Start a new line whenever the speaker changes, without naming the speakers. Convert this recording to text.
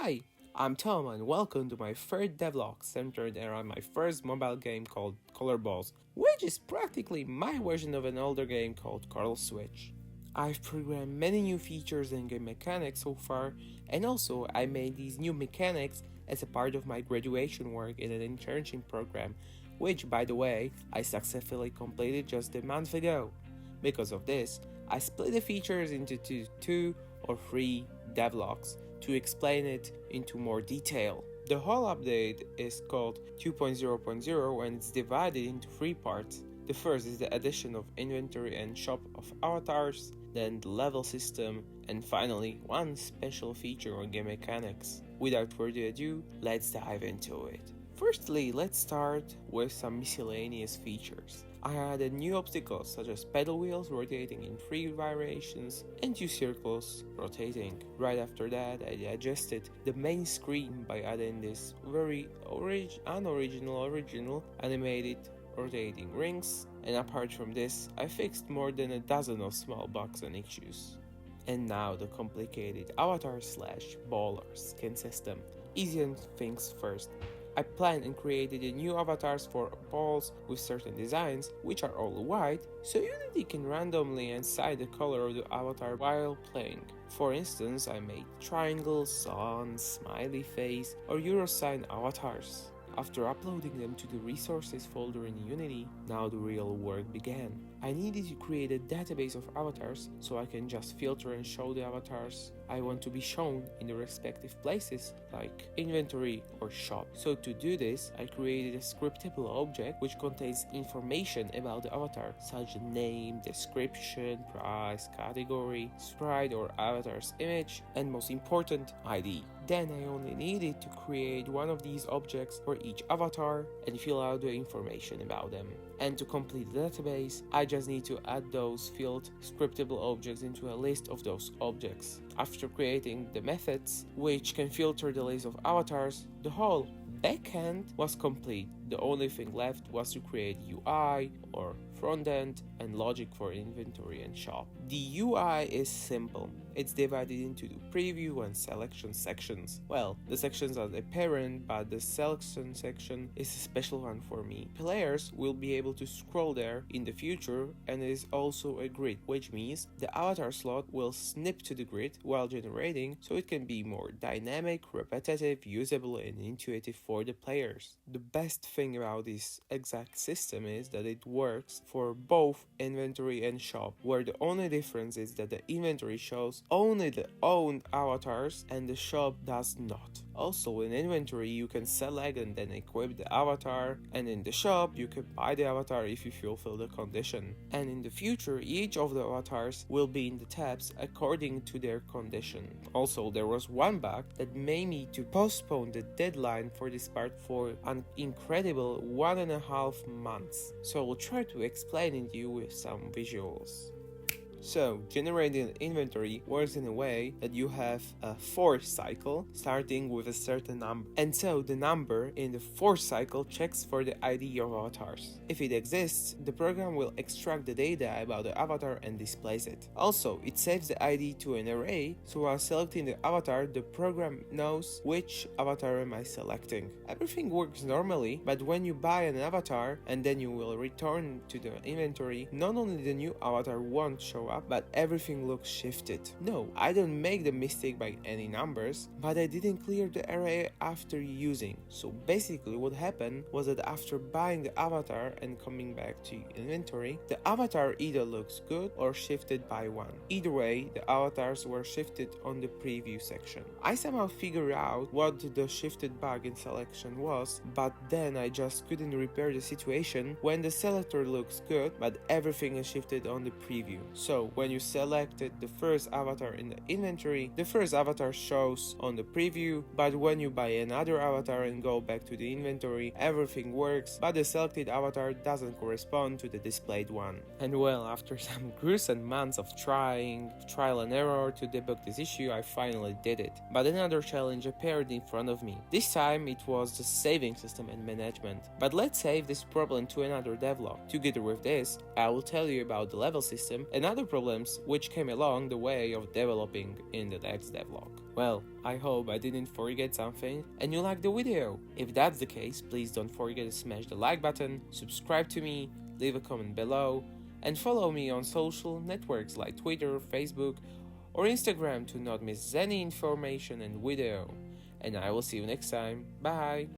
Hi, I'm Tom and welcome to my third devlog centered around my first mobile game called ColorBalls, which is practically my version of an older game called Color Switch. I've programmed many new features and game mechanics so far, and also I made these new mechanics as a part of my graduation work in an internship program, which by the way, I successfully completed just a month ago. Because of this, I split the features into two or three devlogs to explain it into more detail. The whole update is called 2.0.0 and it's divided into three parts. The first is the addition of inventory and shop of avatars, then the level system, and finally one special feature on game mechanics. Without further ado, let's dive into it. Firstly, let's start with some miscellaneous features. I added new obstacles such as pedal wheels rotating in 3 variations and 2 circles rotating. Right after that, I adjusted the main screen by adding this very unoriginal animated rotating rings, and apart from this, I fixed more than a dozen of small bugs and issues. And now the complicated avatar/baller skin system. Easier things first. I planned and created a new avatars for balls with certain designs, which are all white, so Unity can randomly assign the color of the avatar while playing. For instance, I made triangles, sun, smiley face, or euro sign avatars. After uploading them to the resources folder in Unity, now the real work began. I needed to create a database of avatars so I can just filter and show the avatars I want to be shown in the respective places like inventory or shop. So to do this, I created a scriptable object which contains information about the avatar such as name, description, price, category, sprite or avatar's image, and most important, ID. Then I only needed to create one of these objects for each avatar and fill out the information about them. And to complete the database, I just need to add those filled scriptable objects into a list of those objects. After creating the methods, which can filter the list of avatars, the whole backend was complete. The only thing left was to create UI or front end and logic for inventory and shop. The UI is simple. It's divided into the preview and selection sections. Well, the sections are the parent, but the selection section is a special one for me. Players will be able to scroll there in the future, and it is also a grid, which means the avatar slot will snip to the grid while generating, so it can be more dynamic, repetitive, usable, and intuitive for the players. The best thing about this exact system is that it works for both inventory and shop, where the only difference is that the inventory shows only the owned avatars and the shop does not. Also in inventory you can select and then equip the avatar, and in the shop you can buy the avatar if you fulfill the condition. And in the future each of the avatars will be in the tabs according to their condition. Also there was one bug that made me to postpone the deadline for this part for an incredible 1.5 months. So I will try to explain it to you with some visuals. So, generating an inventory works in a way that you have a for cycle starting with a certain number. And so, the number in the for cycle checks for the ID of avatars. If it exists, the program will extract the data about the avatar and displays it. Also, it saves the ID to an array, so while selecting the avatar, the program knows which avatar am I selecting. Everything works normally, but when you buy an avatar and then you will return to the inventory, not only the new avatar won't show up, but everything looks shifted. No, I don't make the mistake by any numbers, but I didn't clear the array after using. So basically what happened was that after buying the avatar and coming back to inventory, the avatar either looks good or shifted by 1. Either way, the avatars were shifted on the preview section. I somehow figured out what the shifted bug in selection was, but then I just couldn't repair the situation when the selector looks good, but everything is shifted on the preview. So when you selected the first avatar in the inventory, the first avatar shows on the preview, but when you buy another avatar and go back to the inventory, everything works, but the selected avatar doesn't correspond to the displayed one. And well, after some gruesome months of trial and error to debug this issue, I finally did it. But another challenge appeared in front of me. This time it was the saving system and management. But let's save this problem to another devlog. Together with this, I will tell you about the level system and other problems which came along the way of developing in the next devlog. Well, I hope I didn't forget something and you liked the video. If that's the case, please don't forget to smash the like button, subscribe to me, leave a comment below, and follow me on social networks like Twitter, Facebook, or Instagram to not miss any information and video. And I will see you next time. Bye!